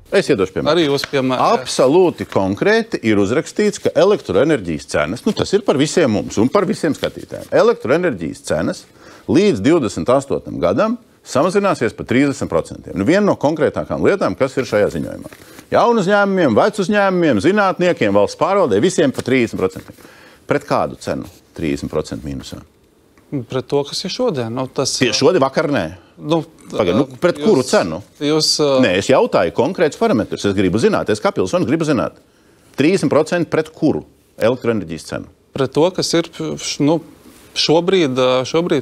Es iedošu piemēru. Arī jūs piemēram. Absolūti konkrēti ir uzrakstīts, ka elektroenerģijas cenas, tas ir par visiem mums un par visiem skatītājiem. Elektroenerģijas cenas līdz 28. gadam samazināsies par 30%. Viena no konkrētākām lietām, kas ir šajā ziņojumā. Jaunu uzņēmumiem, vecu uzņēmumiem, zinātniekiem, valsts pārvaldē, visiem par 30%. Pret kādu cenu 30% mīnusā? Pret to, kas ir šodien. Šodien vakar nē. Pret kuru cenu? Nē, es jautāju konkrētus parametrus. Es gribu zināt, es kā pilsonis gribu zināt. 30% pret kuru elektroenerģijas cenu? Pret to, kas ir šobrīd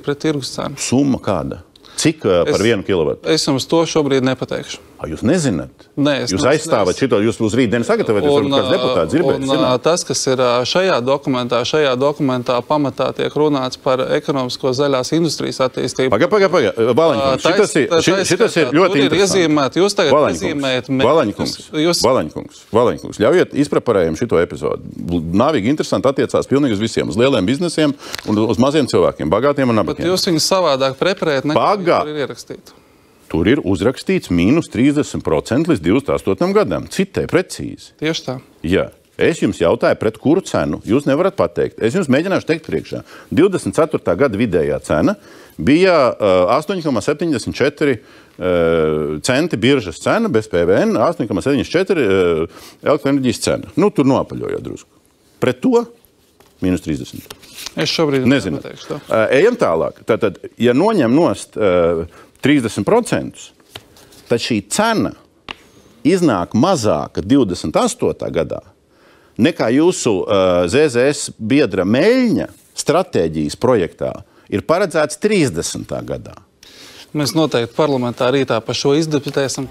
pret tirgus cenu. Summa kāda? Cik par 1 kilovatu? Es jums to šobrīd nepateikšu. Jūs nezināt? Nē, jūs aizstāvat šito, jūs uz rītdienu sagatavoties, varbūt kāds deputāts gribētu zināt. Tas, kas ir šajā dokumentā pamatā tiek runāts par ekonomisko zaļās industrijas attīstību. Paga, Valaņkungs, šitas ir ļoti interesanti. Jūs tagad iezīmējat Valaņkungs, ļaujiet izpreparējam šito epizodu. Nāvīgi interesanti attiecās pilnīgi uz visiem, uz lieliem biznesiem un uz maziem cilvēkiem, bagātiem un nabakiem. Bet jūs viņus savādāk preparējat, nekā tur ir ierakstīti. Tur ir uzrakstīts mīnus 30% līdz 28. gadam. Citē precīzi. Tieši tā. Jā. Es jums jautāju, pret kuru cenu. Jūs nevarat pateikt. Es jums mēģināšu teikt priekšā. 24. gada vidējā cena bija 8,74 centi biržas cena, bez PVN, 8,74 elektroenerģijas cena. Tur noapaļojot drusku. Pret to mīnus 30. Es šobrīd nepateikšu to. Ejam tālāk. Tātad, ja noņem nost 30%, tad šī cena iznāk mazāka 28. gadā nekā jūsu ZZS biedra Meļņa stratēģijas projektā ir paredzēts 30. gadā. Mēs noteikti parlamentā rītā par šo izdiskutēsim.